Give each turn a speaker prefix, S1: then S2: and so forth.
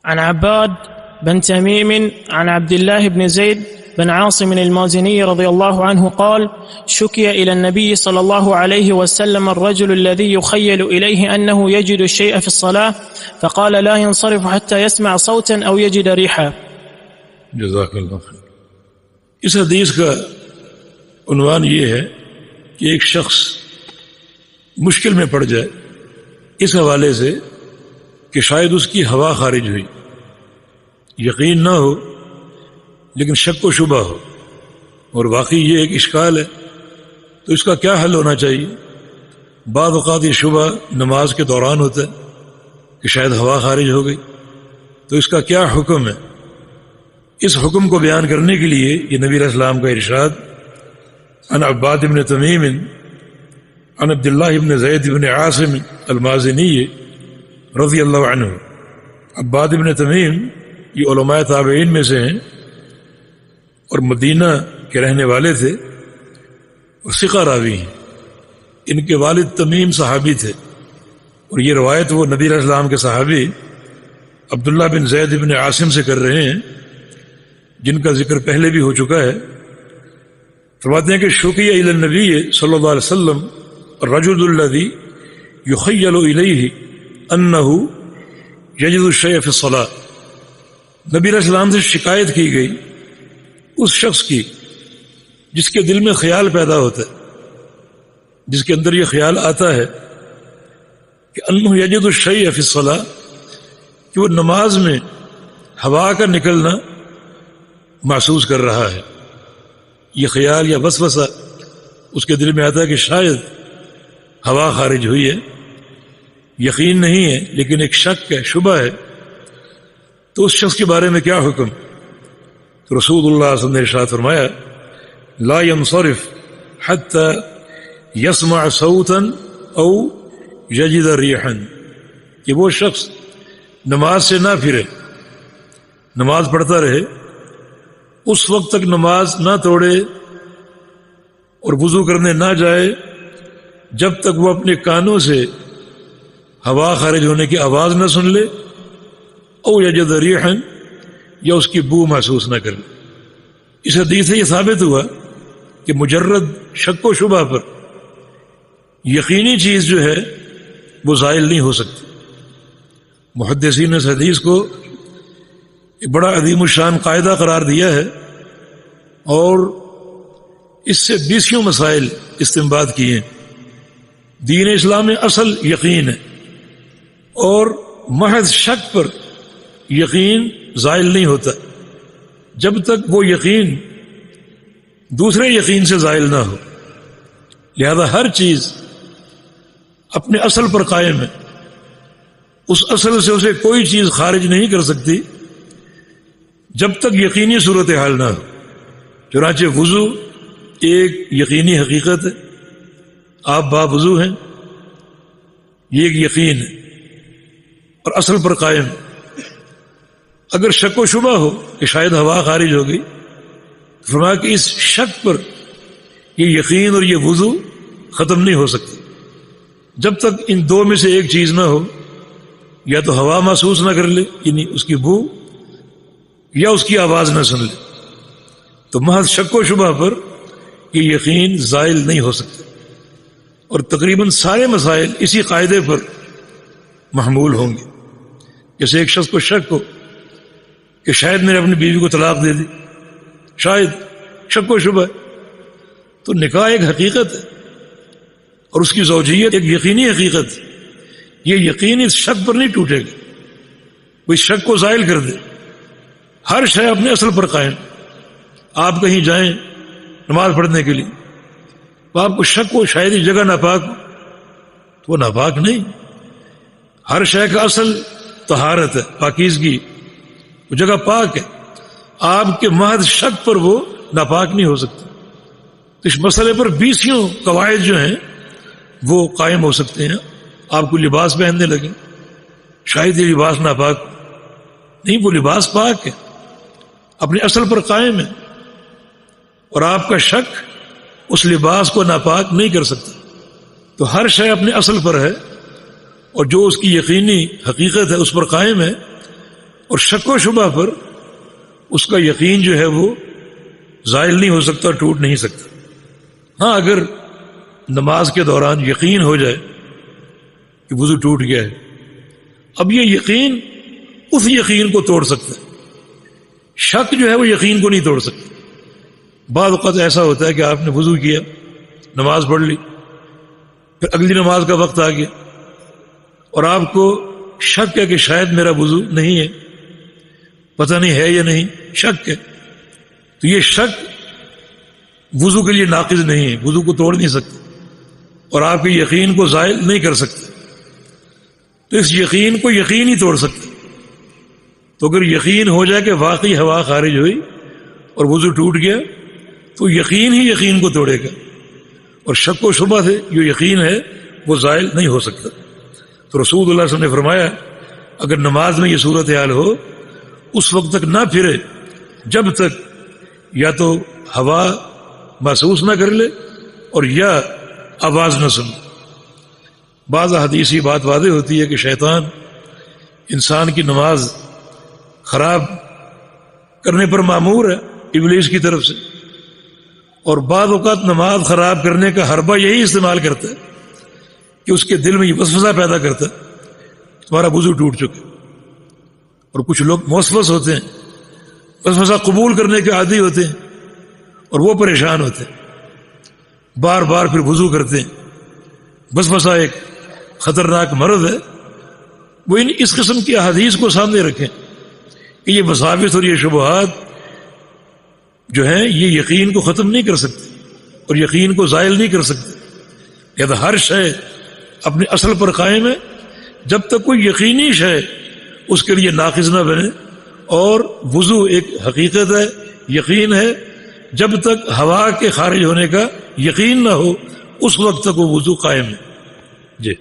S1: عن عباد بن تميم عن عبد الله بن زيد بن عاصم المازني رضي الله عنه قال: شكي إلى النبي صلى الله عليه وسلم الرجل الذي يخيل إليه أنه يجد الشيء في الصلاة فقال: لا ينصرف حتى يسمع صوتا أو يجد ريحا.
S2: جزاک اللہ خیر. اس حدیث کا عنوان یہ ہے کہ ایک شخص مشکل میں پڑ جائے اس حوالے سے کہ شاید اس کی ہوا خارج ہوئی، یقین نہ ہو لیکن شک و شبہ ہو، اور واقعی یہ ایک اشکال ہے، تو اس کا کیا حل ہونا چاہیے؟ بعض اوقات یہ شبہ نماز کے دوران ہوتا ہے کہ شاید ہوا خارج ہو گئی، تو اس کا کیا حکم ہے؟ اس حکم کو بیان کرنے کے لیے یہ نبی علیہ السلام کا ارشاد: عن عباد بن تمیم عن عبد اللہ بن زید بن عاصم المازنی رضی اللہ عنہ. عباد بن تمیم یہ علماء تابعین میں سے ہیں اور مدینہ کے رہنے والے تھے اور ثقہ راوی ہیں. ان کے والد تمیم صحابی تھے، اور یہ روایت وہ نبی علیہ السلام کے صحابی عبداللہ بن زید بن عاصم سے کر رہے ہیں، جن کا ذکر پہلے بھی ہو چکا ہے. فرماتے ہیں کہ شکی الی النبی صلی اللہ علیہ وسلم الرجل الذی یخیل الیہ انہ یجد الشیء فی الصلاۃ. نبی علیہ السلام سے شکایت کی گئی اس شخص کی جس کے دل میں خیال پیدا ہوتا ہے، جس کے اندر یہ خیال آتا ہے کہ انہ یجد الشیء فی الصلاۃ، کہ وہ نماز میں ہوا کا نکلنا محسوس کر رہا ہے. یہ خیال یا وسوسہ اس کے دل میں آتا ہے کہ شاید ہوا خارج ہوئی ہے، یقین نہیں ہے لیکن ایک شک ہے، شبہ ہے. تو اس شخص کے بارے میں کیا حکم؟ تو رسول اللہ صلی اللہ علیہ وسلم نے ارشاد فرمایا: لا ينصرف حتى يسمع صوتا او يجد ريحا، کہ وہ شخص نماز سے نہ پھرے، نماز پڑھتا رہے، اس وقت تک نماز نہ توڑے اور وضو کرنے نہ جائے جب تک وہ اپنے کانوں سے ہوا خارج ہونے کی آواز نہ سن لے، او یجد ریحا، یا اس کی بو محسوس نہ کرے. اس حدیث سے یہ ثابت ہوا کہ مجرد شک و شبہ پر یقینی چیز جو ہے وہ زائل نہیں ہو سکتی. محدثین نے اس حدیث کو ایک بڑا عظیم الشان قاعدہ قرار دیا ہے، اور اس سے 20 مسائل استنباط کیے ہیں. دین اسلام میں اصل یقین ہے، اور محض شک پر یقین زائل نہیں ہوتا جب تک وہ یقین دوسرے یقین سے زائل نہ ہو. لہذا ہر چیز اپنے اصل پر قائم ہے، اس اصل سے اسے کوئی چیز خارج نہیں کر سکتی جب تک یقینی صورتحال نہ ہو. چنانچہ وضو ایک یقینی حقیقت ہے، آپ باوضو ہیں، یہ ایک یقین ہے اور اصل پر قائم ہے. اگر شک و شبہ ہو کہ شاید ہوا خارج ہوگی، فرمایا کہ اس شک پر یہ یقین اور یہ وضو ختم نہیں ہو سکتی جب تک ان دو میں سے ایک چیز نہ ہو، یا تو ہوا محسوس نہ کر لے یعنی اس کی بو، یا اس کی آواز نہ سن لے. تو محض شک و شبہ پر یہ یقین زائل نہیں ہو سکتا. اور تقریباً سارے مسائل اسی قاعدے پر محمول ہوں گے. جیسے ایک شخص کو شک ہو کہ شاید میں نے اپنی بیوی کو طلاق دے دی، شاید شک و شبہ، تو نکاح ایک حقیقت ہے اور اس کی زوجیت ایک یقینی حقیقت. یہ یقین اس شک پر نہیں ٹوٹے گا، وہ اس شک کو زائل کر دے. ہر شے اپنے اصل پر قائم. آپ کہیں جائیں نماز پڑھنے کے لیے، تو آپ کو شک ہو شاید یہ جگہ ناپاک ہو، تو وہ ناپاک نہیں. ہر شے کا اصل طہارت ہے، پاکیزگی، وہ جگہ پاک ہے. آپ کے محض شک پر وہ ناپاک نہیں ہو سکتی. تو اس مسئلے پر 20 قواعد جو ہیں وہ قائم ہو سکتے ہیں. آپ کو لباس پہننے لگے، شاید یہ لباس ناپاک نہیں، وہ لباس پاک ہے، اپنے اصل پر قائم ہے، اور آپ کا شک اس لباس کو ناپاک نہیں کر سکتا. تو ہر شے اپنے اصل پر ہے، اور جو اس کی یقینی حقیقت ہے اس پر قائم ہے، اور شک و شبہ پر اس کا یقین جو ہے وہ زائل نہیں ہو سکتا، ٹوٹ نہیں سکتا۔ ہاں اگر نماز کے دوران یقین ہو جائے کہ وضو ٹوٹ گیا ہے، اب یہ یقین اس یقین کو توڑ سکتا ہے، شک جو ہے وہ یقین کو نہیں توڑ سکتا۔ بعض اوقات ایسا ہوتا ہے کہ آپ نے وضو کیا، نماز پڑھ لی، پھر اگلی نماز کا وقت آ گیا اور آپ کو شک ہے کہ شاید میرا وضو نہیں ہے، پتہ نہیں ہے یا نہیں، شک ہے، تو یہ شک وضو کے لیے ناقض نہیں ہے، وضو کو توڑ نہیں سکتا اور آپ کے یقین کو زائل نہیں کر سکتا، تو اس یقین کو یقین ہی توڑ سکتا۔ تو اگر یقین ہو جائے کہ واقعی ہوا خارج ہوئی اور وضو ٹوٹ گیا تو یقین ہی یقین کو توڑے گا، اور شک و شبہ سے جو یقین ہے وہ زائل نہیں ہو سکتا۔ تو رسول اللہ صلی اللہ علیہ وسلم نے فرمایا اگر نماز میں یہ صورتحال ہو اس وقت تک نہ پھرے جب تک یا تو ہوا محسوس نہ کر لے اور یا آواز نہ سن۔ بعض حدیثی بات واضح ہوتی ہے کہ شیطان انسان کی نماز خراب کرنے پر مامور ہے ابلیس کی طرف سے، اور بعض اوقات نماز خراب کرنے کا حربہ یہی استعمال کرتا ہے کہ اس کے دل میں یہ وسوسہ پیدا کرتا ہے تمہارا وضو ٹوٹ چکا، اور کچھ لوگ موسوس ہوتے ہیں، وسوسہ قبول کرنے کے عادی ہوتے ہیں اور وہ پریشان ہوتے ہیں، بار بار پھر وضو کرتے ہیں۔ وسوسہ ایک خطرناک مرض ہے، وہ اس قسم کی احادیث کو سامنے رکھیں کہ یہ وساوس اور یہ شبہات جو ہیں یہ یقین کو ختم نہیں کر سکتے اور یقین کو زائل نہیں کر سکتے، لہذا ہر شے اپنے اصل پر قائم ہے جب تک کوئی یقینی شے اس کے لیے ناقض نہ بنے، اور وضو ایک حقیقت ہے، یقین ہے، جب تک ہوا کے خارج ہونے کا یقین نہ ہو اس وقت تک وہ وضو قائم ہے۔ جی